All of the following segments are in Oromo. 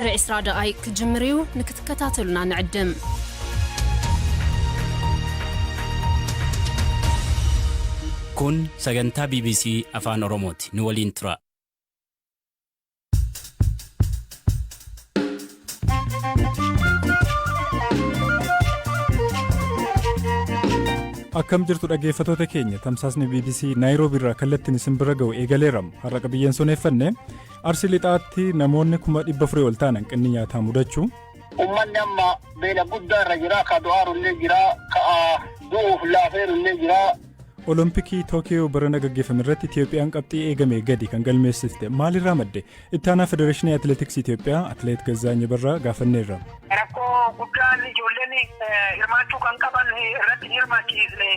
رئيس رادائي كجمريو نكتكتاتلنا نعدم كون سجنتا بي بي سي أفان أوروموتي نولين ترا Akkam jirtu dhaggeeffattoota keenya tamsaasni BBC Naayiroobii irraa kallattiin isin bira ga'u eegaleeram har'a qabiyyeen soneeffanne Arsii Lixaatti namoonni 400 ol ta'an hanqinni nyaataa mudachuu ummanni amma beela guddaa irra jira ka du'aarullee jira ka du'uuf laafeerullee jira. Olompikii Tookiyoo barana gaggeeffame irratti Itiyoophiyaan qabxii eegame gadi kan galmeessifte maalirraa madde itti aanaa Federeeshinii Atileetiksii Itiyoophiyaa Atileet Gazzaany Barraa gaafanneerra. Rakkoo guddaan ijoolleen hirmaachuu kan qaban irratti hirmaachiisne.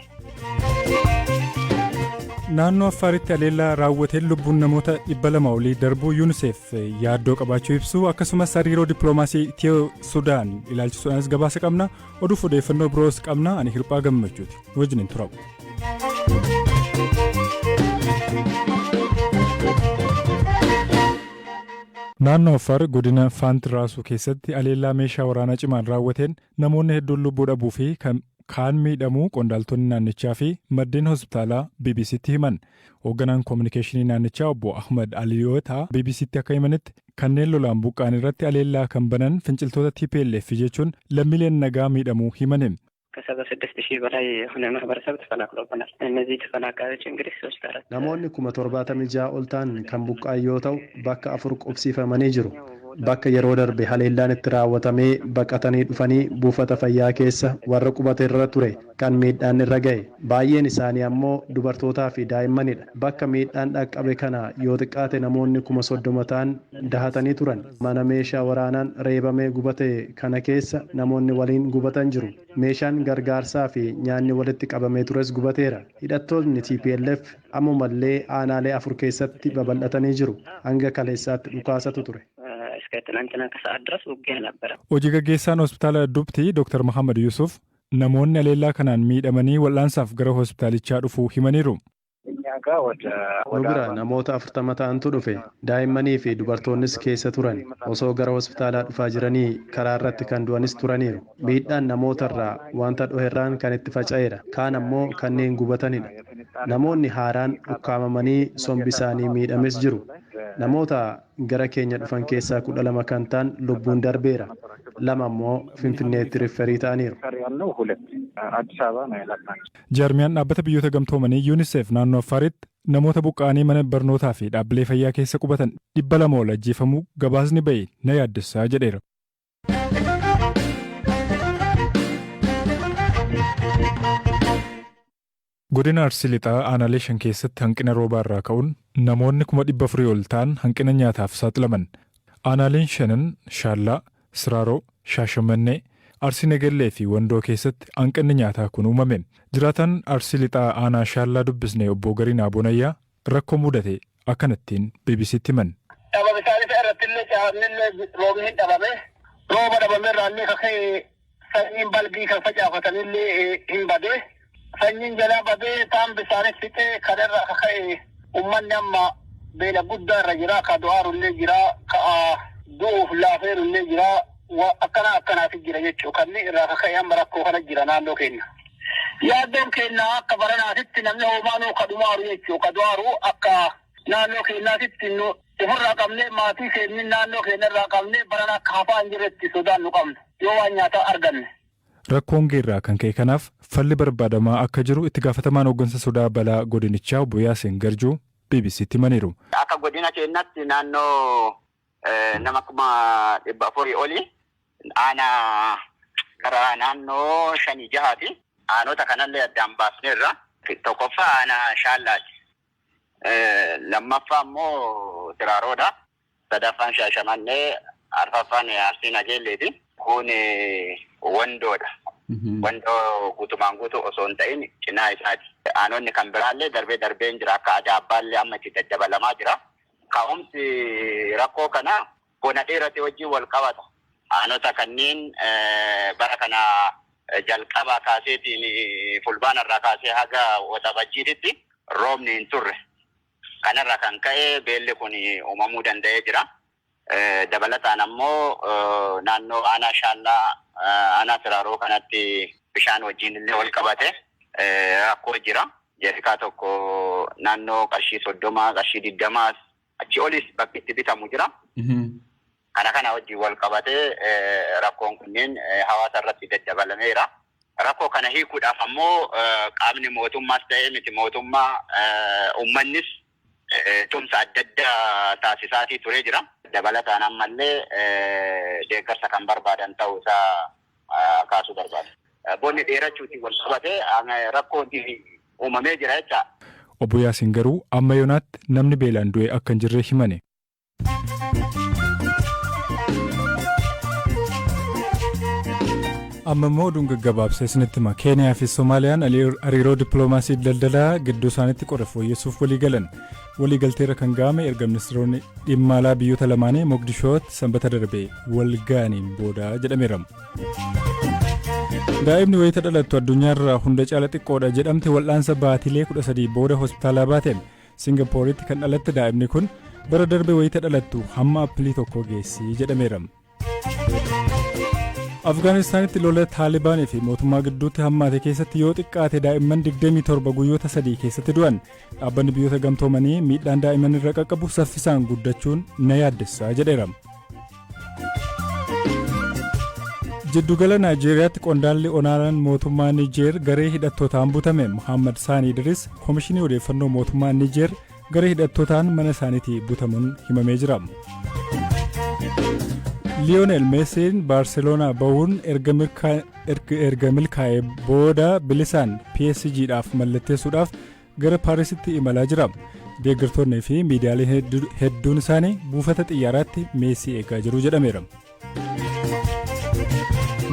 Naannoo Affaaritti aleellaa raawwateen lubbuun namoota 200 olii darbuu UNICEF yaaddoo qabaachuu ibsu akkasumas hariiroo dippiloomaasii Itiyoo Sudaan ilaalchisuudhaanis gabaasa qabna oduuf odeeffannoo biroos qabna ani Hirphaa Gammachuuti wajjin turamu. Naannoo Affaar godina Faantiraasuu keessatti aleellaa meeshaa waraanaa cimaan raawwateen namoonni hedduun lubbuu dhabuu fi kaan miidhamuu qondaaltonni naannichaa fi maddeen hospitaalaa BBCtti himan. Hoogganaan koominikeeshinii naannichaa obbo Ahmad Aliyoota BBCtti akka himanitti kanneen lolaan buqqaan irratti aleellaa kan banan finciltoota TPLF jechuun lammiileen nagaa miidhamuu himaniin. ከ76,000 በላይ የሆነ ማህበረሰብ ተፈናቅሎብናል። እነዚህ ተፈናቃዮች እንግዲህ 3-4 namoonni 76,000 ol ta'an kan buqqa'an yoo ta'u bakka 4 qubsiifamanii jiru. Bakka yeroo darbe haleellaan itti raawwatamee baqatanii dhufanii buufata fayyaa keessa warra qubate irra ture kan miidhaan irra ga'e baay'een isaanii ammoo dubartootaa fi daa'immanidha. Bakka miidhaan dhaqqabe kana yoo xiqqaate namoonni 30,000 ta'an dahatanii turan. Mana meeshaa waraanaan reebamee gubate kana keessa namoonni waliin gubatan jiru. Meeshaan gargaarsaa fi nyaanni walitti qabamee tures gubateera. Hidhattoonni TPLF ammumallee aanaalee 4 keessatti babal'atanii jiru. Hanga kaleessaatti dhukaasatu ture. እስከ ትናንትና ከሰዓት ድረስ ውጊያ ነበረ። Hojii gaggeessaan hospitaala Dubtii Dr. Muhammad Yusuf namoonni aleellaa kanaan miidhamanii wal'aansaaf gara hospitaalichaa dhufuu himaniiru. Nu bira namoota 40 ta'antu dhufe daa'immanii fi dubartoonnis keessa turan osoo gara hospitaalaa dhufaa jiranii karaa irratti kan du'anis turaniiru. Miidhaan namootarraa wanta dhoherraan kan itti faca'eera kaan ammoo kanneen gubatanidha. Namoonni haaraan ukkaamamanii sombi isaanii miidhames jiru. Namoota gara keenya dhufan keessaa 12 kan ta'an lubbuun darbeera. 2 ammoo Finfinneetti riferii ta'aniiru. Jaarmiyaan dhaabbata biyyoota gamtoomanii UNICEF naannoo Affaaritti namoota buqqa'anii mana barnootaa fi dhaabbilee fayyaa keessa qubatan 200 ol ajjeefamuu gabaasni ba'e na yaaddessaa jedheera. Godina Arsii Lixaa aanaalee 5 keessatti hanqina roobaa irraa ka'uun namoonni 400 ol ta'an hanqina nyaataaf saaxilaman. Aanaaleen 5 Shaallaa, Siraaroo, Shaashamannee, Arsii Nagellee fi Wandoo keessatti hanqinni nyaataa kun uumame. Jiraataan Arsii Lixaa aanaa Shaallaa dubbisne obbo Gariinaa Bonayyaa rakkoo mudate akkanattiin BBCtti himan. Dhabame isaanii irrattillee caafnillee roobni dhabame. Rooba dhabame irraallee kakee sanyiin balbii kan facaafatanillee hin badee. Sanyiin jalaa badee taan bisaanis fixee kanarraa kaka'e ummanni amma beela guddaa irra jira ka du'aarullee jira ka du'uuf laafeerullee jira akkanaati jira jechuu kanni irraa kaka'e amma rakkoo kana jira naannoo keenya. Yaaddoon keenya akka baranaatitti namni hoomaanuu ka dhumaaru jechuu ka du'aaru akka naannoo keenyaatitti nu ofirraa qabnee maatii keenya naannoo keenya irraa qabnee barana akka hafaa hin jirretti sodaan nu qabna yoo waan nyaataa arganne. Rakkoon geerraa kan ka'e kanaaf falli barbaadamaa akka jiru itti gaafatamaan hooggansa sodaa balaa godinichaa obbo Yaaseen Garjuu BBCtti himaniiru. Akka godina keenyatti naannoo nama 400 oli aanaa gara naannoo 5-6 aanota kanallee addaan baasneerra. Tokkoffaa aanaa Shaallaati. Lammaffaa immoo Siraaroodha. Sadaffaan Shaashamannee, Arfaffaan Arsii Nagelleeti. Kun Wandoodha. Wandoo guutumaan guutuu osoo hin ta'in cinaa isaati. Aanonni kan biraallee darbeen jira akka Adaabbaallee amma itti daddabalamaa jira. Ka'umsi rakkoo kana bona dheerate wajjin wal qabata. Aanota kanneen bara kana jalqabaa kaaseetiin fulbaanarraa kaasee haga waxabajjiititti roobni hin turre. Kanarraa kan ka'e beelli kun uumamuu danda'ee jira. Dabalataan ammoo naannoo aanaa shaallaa aanaa siraaroo kanatti bishaan wajjin illee wal qabate rakkoo jira. Jeerikaa tokko naannoo qarshii 30 qarshii 20 achi olis bakki itti bitamu jira. Kana wajjin wal qabate rakkoon kunneen hawaasa irratti daddabalameera. Rakkoo kana hiikuudhaaf ammoo qaamni mootummaas ta'ee miti mootummaa uummannis tumsa adda addaa taasisaatii turee jira. Dabalataan ammallee deeggarsa kan barbaadan ta'uu isaa kaasuu barbaada. Bonni dheerachuutiin wal qabate rakkoon uumamee jira jecha. Obbo Yaasiin garuu amma yoonaatti namni beelaan du'e akka hin jirre himane. Amma immoo oduun gaggabaabsee isinitti hima. Keeniyaa fi Soomaaliyaan hariiroo dippiloomaasii daldalaa gidduu isaaniitti qora fooyyessuuf walii galan. Waliigalteerra kan ga'ame erga ministeeronni dhimma alaa biyyoota lamaanii Mogadishootti sanbata darbe wal ga'aniin booda jedhameera. Daa'imni wayita dhalattu addunyaarraa hunda caala xiqqoodha jedhamte wal'aansa baatilee 13 booda hospitaalaa baateen Singaappooritti kan dhalatte daa'imni kun bara darbe wayita dhalattu hamma appilii tokko geessi jedhameera. Afgaanistaanitti lola Taalibaanii fi mootummaa gidduutti hammaate keessatti yoo xiqqaate daa'imman 27 guyyoota 3 keessatti du'an. Dhaabbanni biyyoota gamtoomanii miidhaan daa'imman irra qaqqabu saffisaan guddachuun na yaaddessa jedheera. Jiddugala Naayijeeriyaatti qondaalli olaanaan mootummaa Niijeer garee hidhattootaan butame Muhammad Saanii Idris Koomishinii Odeeffannoo mootummaa Niijeer garee hidhattootaan mana isaaniitii butamuun himamee jira. Lionel Messiin Baarseloonaa bahuun erga milkaa'ee booda bilisaan PSG'dhaaf mallatteessuudhaaf gara Paarisitti imalaa jira. Deeggartoonnii fi miidiyaaleen hedduun isaanii buufata xiyyaaraatti Meessii eegaa jiru jedhameera.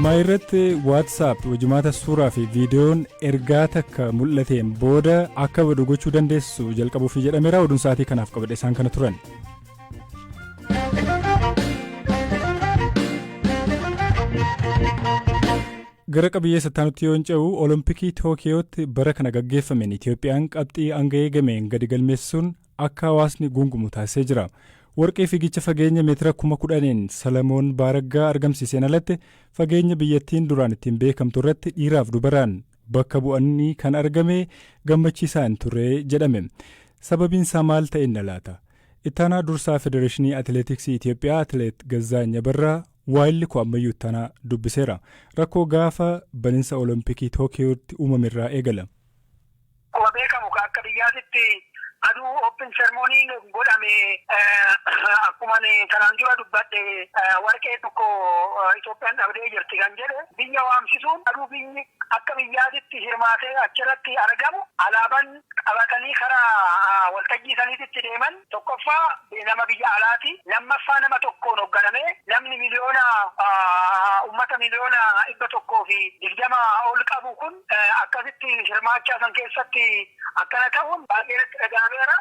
Maayirratti WhatsApp hojimaata suuraa fi viidiyoon ergaa takka mul'ateen booda akka badu gochuu dandeessu jalqabuuf jedhameera. Oduun sa'aatii kanaaf qabadhe isaan kana turan. Gara qabiyyee sattaanutti yoo ce'u Olompikii Tookiyootti bara kana gaggeeffameen Itoophiyaan qabxii hanga eegameen gadi galmeessuun akka hawaasni gungumu taasisee jira. Warqee fiigicha fageenya meetira 10,000 Salamoon Baaraggaa argamsiiseen alatti fageenya biyyattiin duraan ittiin beekamtu irratti dhiiraaf dubaraan bakka bu'anii kan argame gammachiisaan ture jedhame. Sababiin isaa maal ta'e inni laata? Ittaanaa dursaa Federeeshinii Atileetiksii Itoophiyaa Atileet Gazzaany Abarraa waayilli koo ammayyuu ittaanaa dubbiseera. Rakkoo gaafa baninsa Olompikii Tookiyootti uumamerraa eegala. Akkuma beekamu akka biyyaatitti aduu open ceremoniin godhame akkuma kanaan dura dubbadhe warqee tokko Itoophiyaan dhabdee jirti kan jedhe biyya waamsisuun aduu biyyi akka biyyaatitti hirmaatee achirratti argamu alaabaan qabatanii karaa waltajjii saniitti deeman tokkoffaa nama biyya alaati lammaffaa nama tokkoon hoogganame namni ummata miliyoona 120 ol qabu kun akkasitti hirmaachaa san keessatti akkana ta'uun baay'ee dhaga'ameera.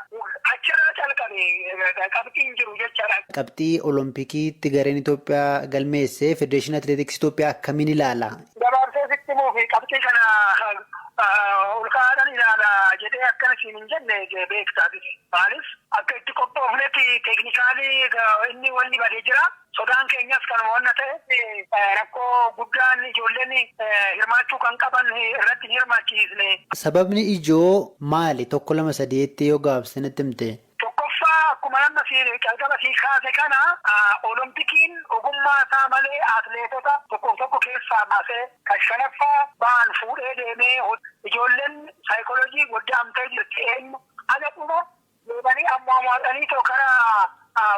Achirraa calqabe qabxiin jiru jechaadha. Qabxii Oloompikiitti gareen Itoophiyaa galmeesse Federeeshinii Atileetiksii Itoophiyaa akkamiin ilaala? Gabaabsee sitti muufi qabxii kana ol kaa'an ilaala jedhee akkana siin hin jenne beektaati. Maaliif akka itti qophoofnetti teeknikaalii inni wanni badee jira. Sodaan keenyas kanuma wanna ta'e rakkoo guddaan ijoolleen hirmaachuu kan qaban irratti hirmaachiisne. Sababni ijoo maali? Tokko lama sadeetti yoo gabaabsee natti himte. Tokkoffaa akkuma nama qalqaba sii kaase kana Oloompikiin ogummaa isaa malee atileetota tokko keessaa baasee kan shanaffaa ba'an fuudhee deemee ijoolleen saayikooloojii goddaamtee jirti eenyu ala dhuma deebanii ammoo mo'atanii karaa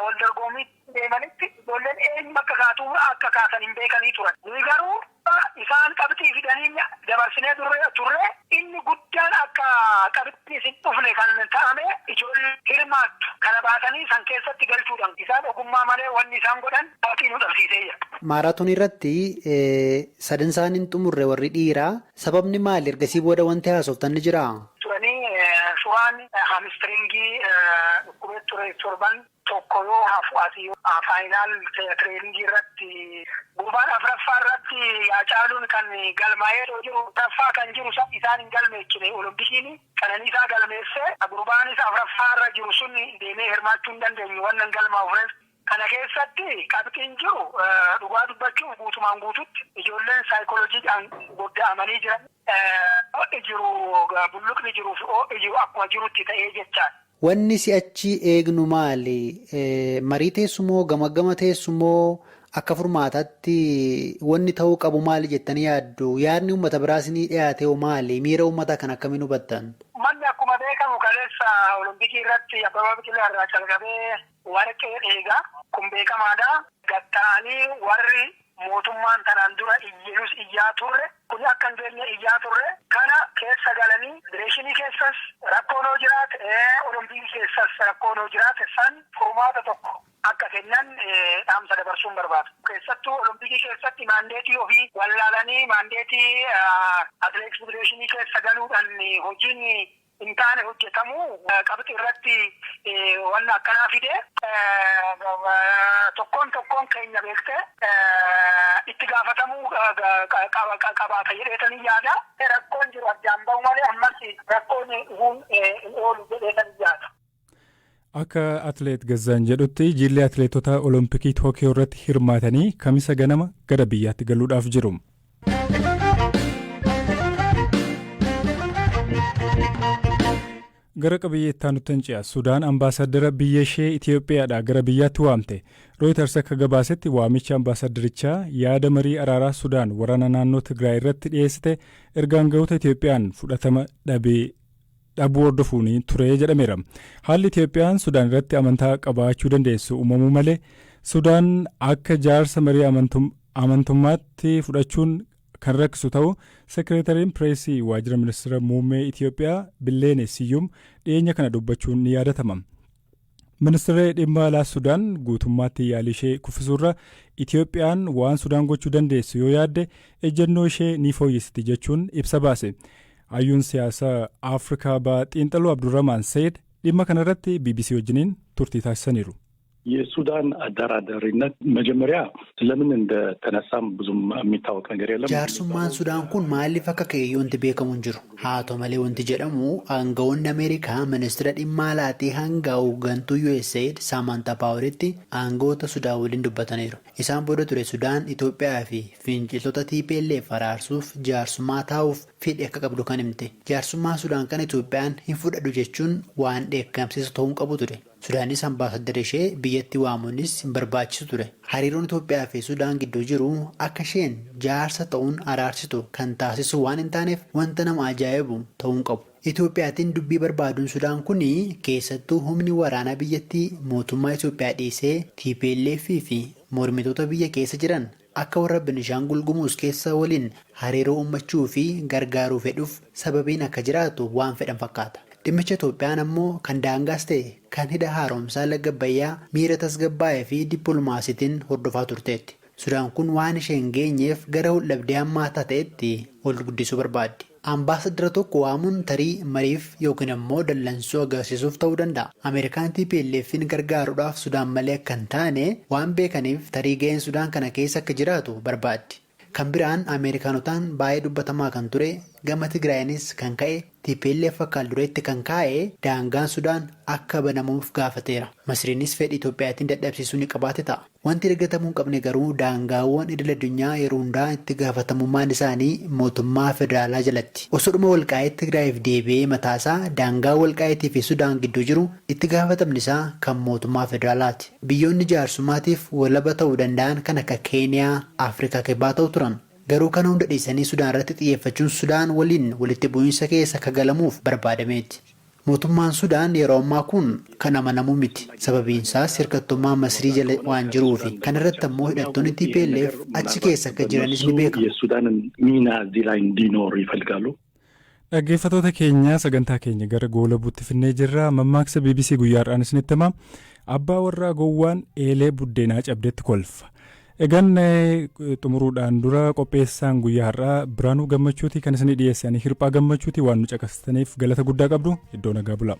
wal dorgommii deemanitti ijoolleen eenyu akka kaasan hin beekanii turan. Ni garuu isaan qabxii fidanii dabarsinee turre inni guddaan akka qabxii hin dhufne kan ta'ame ijoollee hirmaattu kana baasanii san keessatti galchuudhaan isaan ogummaa malee wanni isaan godhan qabxii nu dhabsiisee jira. Maaraatoon irratti sadan isaanii hin xumurre warri dhiiraa sababni maali? Ergasii booda wanti haasoftan ni jiraa? Turanii suuraan hamstringii dhukkubee ture torban tokko yoo hafu'aati faayinaal tireeningii irratti gurbaan afuraffaa irratti Haacaaluun kan galmaa'ee jiru afuraffaa kan jiru isaan hin galmeessine Oloompikiin Qananiisaa galmeesse gurbaanis afuraffaa irra jiru sun deemee hirmaachuu hin dandeenyu wannan galmaa'uuf Kana keessatti qabxiin jiru dhugaa dubbachuun guutumaan guututti ijoolleen saayikolojiidhaan godda'amanii jiran ho'i jiru bulluqni jiruu fi ho'i jiru akkuma jirutti ta'ee jechaan. Wanni si'achi eegnu maali? Marii teessumoo gama teessumoo akka furmaataatti wanni ta'uu qabu maali jettanii yaaddu? Yaadni uummata biraas ni dhiyaate maali? Miira uummataa kan akkamiin hubattan? Manni akkuma beekamu kaleessa Olompikii irratti Abbabaa Biqilaa irraa calqabee warqee eegaa kun beekamaadha. Gatta'anii warri mootummaan tanaan dura iyyaa turre kun akka hin geenye iyyaa turre kana keessa galanii federeeshinii keessas rakkoon hoo jiraate Olompikii keessas rakkoon hoo jiraate san furmaata tokko akka kennan dhaamsa dabarsuun barbaadu. Keessattuu Olompikii keessatti maandeetii ofii wallaalanii maandeetii atileetiks federeeshinii keessa galuudhaan hojiin hin taane hojjetamu qabxii irratti wanna akkanaa fide tokkoon keenya beektee itti gaafatamuu qabaata jedheetanii yaada. Rakkoon jiru addaan bahu malee ammas rakkoon hin oolu jedheetanii yaada. Akka atileet Gazzaan jedhutti jilli atileetota Olompikii Tookiyoo irratti hirmaatanii kamisa ganama gara biyyaatti galuudhaaf jiru. Gara qabiyyeettaa nutti hin ce'a. Sudaan ambaasaddara biyya ishee Itiyoophiyaadhaa gara biyyaatti waamte. Rooyiters akka gabaasetti waamicha ambaasaddarichaa yaada marii araaraa Sudaan waraana naannoo Tigraay irratti dhiyeessite ergaan ga'oota Itiyoophiyaan fudhatama dhabuu hordofuun ture jedhameera. Haalli Itiyoophiyaan Sudaan irratti amantaa qabaachuu dandeessu uumamuu malee Sudaan akka jaarsa marii amantummaatti fudhachuun kan rakkisu ta'u sekireetariin pireesii waajjira ministeera muummee Itiyoophiyaa Billeene Siyyum dhiyeenya kana dubbachuun ni yaadatama. Ministeerri dhimma alaa Sudaan guutummaatti yaalii ishee kuffisuurra Itiyoophiyaan waan Sudaan gochuu dandeessu yoo yaadde ejjennoo ishee ni fooyyessiti jechuun ibsa baase. Hayyuun siyaasaa Afrikaa ba'aa xiinxaluu Abdurrahmaan Said dhimma kanarratti BBC wajjiniin turtii taasisaniiru. የሱዳን አደራዳሪነት መጀመሪያ ለምን እንደተነሳም ብዙም የሚታወቅ ነገር የለም። ጃርሱማን ሱዳን ኩን ማሊፍ akka ka'e wanti beekamu hin jiru. Haa ta'u malee wanti jedhamu aangawoonni Ameerikaa ministeera dhimma alaatii hanga hooggantuu USAID Samantha Poweritti aangawoota Sudaan waliin dubbataniiru. Isaan booda ture Sudaan Itoophiyaa fi finciltoota TPLF araarsuuf jaarsummaa taa'uuf fedhii akka qabdu kan himte. Jaarsummaa Sudaan kan Itoophiyaan hin fudhadhu jechuun waan dheekkamsiisu ta'uu qabu ture. Sudaanis ambaasaddara ishee biyyatti waamuunis hin barbaachisu ture. Hariiroon Itoophiyaa fi Sudaan gidduu jiru akka isheen jaarsa ta'uun araarsitu kan taasisu waan hin taaneef wanta nama ajaa'ibu ta'uu qabu. Itoophiyaatiin dubbii barbaaduun Sudaan kun keessattuu humni waraanaa biyyattii mootummaa Itoophiyaa dhiisee TPLF fi mormitoota biyya keessa jiran akka warra Benishaangul Gumuz keessa waliin hariiroo uummachuu fi gargaaruu fedhuuf sababiin akka jiraatu waan fedhan fakkaata. Dhimmicha Itoophiyaan ammoo kan daangaas ta'e kan hidha haaromsaa laga Abbayyaa miira tasgabbaa'ee fi dippiloomaasiitiin hordofaa turteetti. Sudaan kun waan isheen geenyeef gara waldhabdee hammaataa ta'etti ol guddisuu barbaaddi. Ambaasaddara tokko waamuun tarii mariif yookiin ammoo dallansuu agarsiisuuf ta'uu danda'a. Ameerikaan TPLF'n gargaaruudhaaf Sudaan malee akka hin taane waan beekaniif tarii ga'een Sudaan kana keessa akka jiraatu barbaaddi. Kan biraan Ameerikaanotaan baay'ee dubbatamaa kan ture gama Tigraayinis kan ka'e TPLF akka dureetti kan kaa'e daangaan Sudaan akka banamuuf gaafateera. Masriinis fedhii Itoophiyaatiin dadhabsiisuu ni qabaate ta'a. Wanti dagatamuu hin qabne garuu daangaawwan idil addunyaa yeroo hundaa itti gaafatamummaan isaanii mootummaa federaalaa jalatti. Osoodhuma walqaa'ee Tigraayiif deebi'ee mataasaa daangaa walqaa'iitii fi Sudaan gidduu jiru itti gaafatamni isaa kan mootummaa federaalaati. Biyyoonni jaarsummaatiif walaba ta'uu danda'an kan akka Keeniyaa, Afrikaa kibbaa ta'u turan. Garuu kana hunda dhiisanii Sudaan irratti xiyyeeffachuun Sudaan waliin walitti bu'iinsa keessa akka galamuuf barbaadameeti. Mootummaan Sudaan yeroo ammaa kun kan amanamu miti. Sababiin isaas hirkattummaa Masrii jala waan jiruufi. Kana irratti ammoo hidhattoonni TPLF achi keessa akka jiranis ni beekamu. የሱዳንን ሚና እዚህ ላይ እንዲኖር ይፈልጋሉ። Dhaggeeffattoota keenya sagantaa keenya gara goolabuutti finnee jirra. Mammaaksa BBC guyyaadhaan isinitti hima. Abbaa warraa gowwaan eelee buddeenaa cabdetti kolfa. Egaan xumuruudhaan dura qopheessaan guyyaa har'aa Biraanuu Gammachuuti kan isin dhiyeessanii Hirphaa Gammachuuti waan nu caqasataniif galata guddaa qabdu. Iddoo nagaa bulaa.